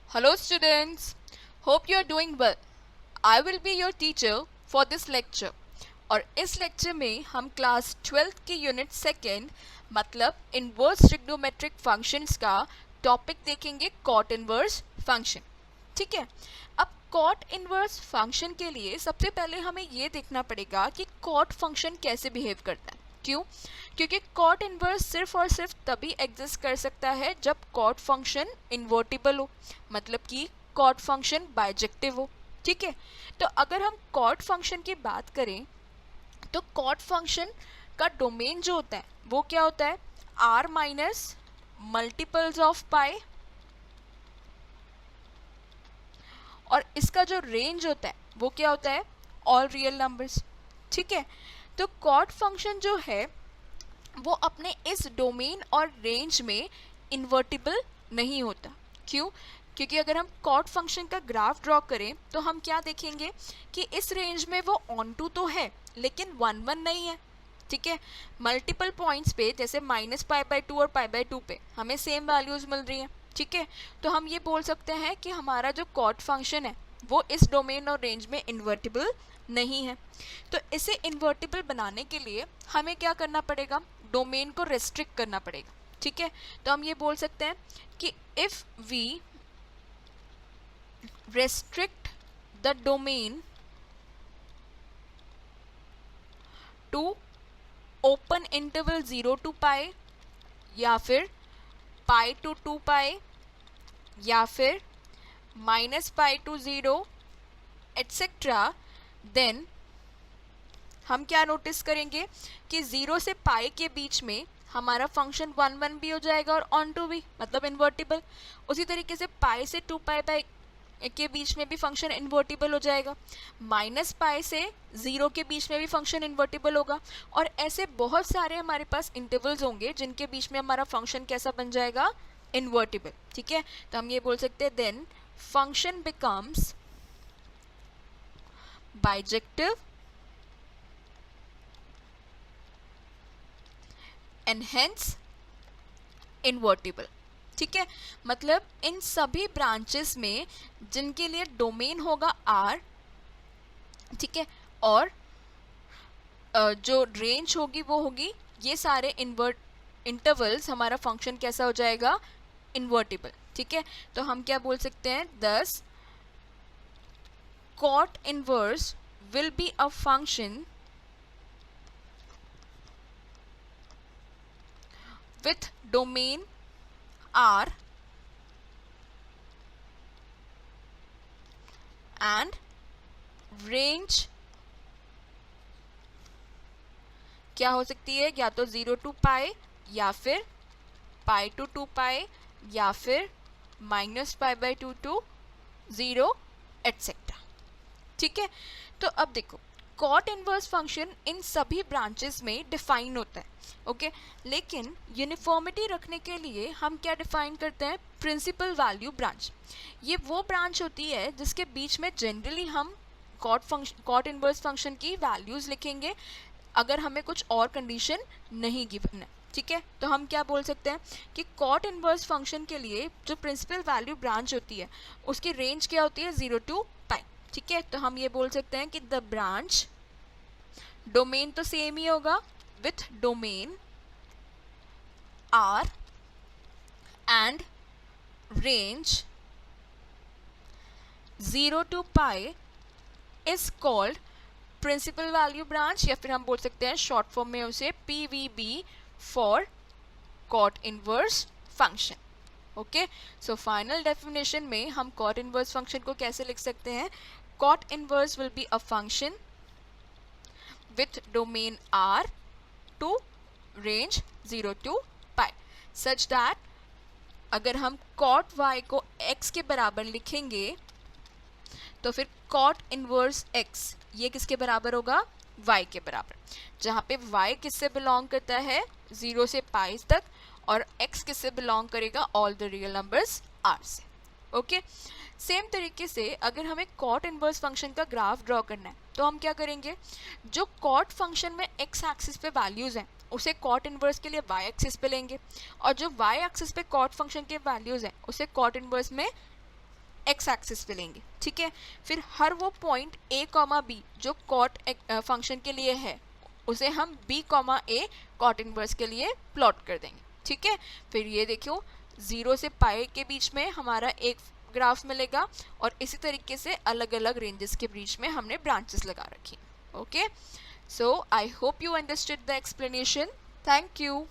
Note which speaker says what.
Speaker 1: Hello students, hope you are doing well. I will be your teacher for this lecture. और इस lecture में हम class 12th के unit second मतलब inverse trigonometric functions का topic देखेंगे कॉट इनवर्स फंक्शन. ठीक है. अब कॉट इनवर्स फंक्शन के लिए सबसे पहले हमें ये देखना पड़ेगा कि कॉट फंक्शन कैसे बिहेव करता है. क्यों? क्योंकि कॉट इनवर्स सिर्फ और सिर्फ तभी एग्जिस्ट कर सकता है जब कॉट फंक्शन इन्वर्टिबल हो, मतलब कि कॉट फंक्शन बाइजेक्टिव हो. ठीक है. तो अगर हम कॉट फंक्शन की बात करें तो कॉट फंक्शन का डोमेन जो होता है वो क्या होता है? आर माइनस मल्टीपल्स ऑफ पाई, और इसका जो रेंज होता है वो क्या होता है? All real numbers. ठीक है. तो कॉट फंक्शन जो है वो अपने इस डोमेन और रेंज में इन्वर्टिबल नहीं होता. क्यों? क्योंकि अगर हम कॉट फंक्शन का ग्राफ ड्रॉ करें तो हम क्या देखेंगे कि इस रेंज में वो ऑन टू तो है लेकिन 1 1 नहीं है. ठीक है. मल्टीपल पॉइंट्स पे जैसे -π/2 और π/2 पे हमें सेम वैल्यूज मिल रही हैं. ठीक है. तो हम ये बोल सकते हैं कि हमारा जो कॉट फंक्शन है वो इस डोमेन और रेंज में इन्वर्टिबल नहीं है. तो इसे इन्वर्टिबल बनाने के लिए हमें क्या करना पड़ेगा? डोमेन को रेस्ट्रिक्ट करना पड़ेगा. ठीक है. तो हम ये बोल सकते हैं कि if we restrict the domain to open interval 0 to pi या फिर pi to 2 pi या फिर -π to 0 etc. देन हम क्या नोटिस करेंगे कि 0 से पाई के बीच में हमारा फंक्शन 1 1 भी हो जाएगा और ऑन टू भी, मतलब इन्वर्टिबल. उसी तरीके से पाई से 2 पाई बाई के बीच में भी फंक्शन इन्वर्टिबल हो जाएगा. -π से 0 के बीच में भी फंक्शन इन्वर्टिबल होगा. और ऐसे बहुत सारे हमारे पास इंटरवल्स होंगे जिनके बीच में हमारा फंक्शन कैसा बन जाएगा? इन्वर्टिबल. ठीक है. तो हम ये बोल सकते हैं then function becomes bijective and hence invertible. ठीक है. मतलब इन सभी ब्रांचेस में जिनके लिए डोमेन होगा आर, ठीक है, और जो रेंज होगी वो होगी, ये सारे इंटरवल्स हमारा फंक्शन कैसा हो जाएगा? इन्वर्टिबल. ठीक है. तो हम क्या बोल सकते हैं? Thus cot inverse will be a function with domain R and range क्या हो सकती है? या तो 0 to पाई या फिर π to 2 पाई या फिर -π/2 to 0 etc. ठीक है. तो अब देखो कॉट इनवर्स फंक्शन इन सभी ब्रांचेस में डिफाइन होता है. ओके. लेकिन यूनिफॉर्मिटी रखने के लिए हम क्या डिफाइन करते हैं? Principal value branch. ये वो ब्रांच होती है जिसके बीच में जनरली हम कॉट इनवर्स फंक्शन की वैल्यूज लिखेंगे अगर हमें कुछ और कंडीशन नहीं गिवन है. ठीक है. तो हम क्या बोल सकते हैं कि कॉट इनवर्स फंक्शन के लिए जो प्रिंसिपल वैल्यू ब्रांच होती है उसकी रेंज क्या होती है? 0 to पाई. ठीक है. तो हम ये बोल सकते हैं कि द ब्रांच, डोमेन तो सेम ही होगा, with domain R and range 0 to pi is called principal value branch, या फिर हम बोल सकते हैं शॉर्ट फॉर्म में उसे PVB for cot inverse function. Okay. So final definition में हम कॉट इनवर्स फंक्शन को कैसे लिख सकते हैं? Cot inverse will be a function with domain R to range 0 to pi such that अगर हम cot y को x के बराबर लिखेंगे तो फिर cot इनवर्स x ये किसके बराबर होगा? y के बराबर. जहाँ पे y किससे बिलोंग करता है? 0 से पाई तक, और x किससे बिलोंग करेगा? All the real numbers r से. ओके. सेम तरीके से अगर हमें कॉट इनवर्स फंक्शन का ग्राफ ड्रॉ करना है तो हम क्या करेंगे? जो कॉट फंक्शन में एक्स एक्सिस पे वैल्यूज हैं उसे कॉट इनवर्स के लिए वाई एक्सिस पे लेंगे, और जो वाई एक्सिस पे कॉट फंक्शन के वैल्यूज हैं उसे कॉट इनवर्स में एक्स एक्सिस पे लेंगे, ठीक है। फिर हर वो पॉइंट a कॉमा बी जो कॉट फंक्शन के लिए है उसे हम b कॉमा ए कॉट इनवर्स के लिए प्लॉट कर देंगे, ठीक है। फिर ये देखियो 0 से पाई के बीच में हमारा एक ग्राफ मिलेगा और इसी तरीके से अलग अलग रेंजेस के बीच में हमने ब्रांचेस लगा रखी। Okay, so I hope you understood the explanation. Thank you.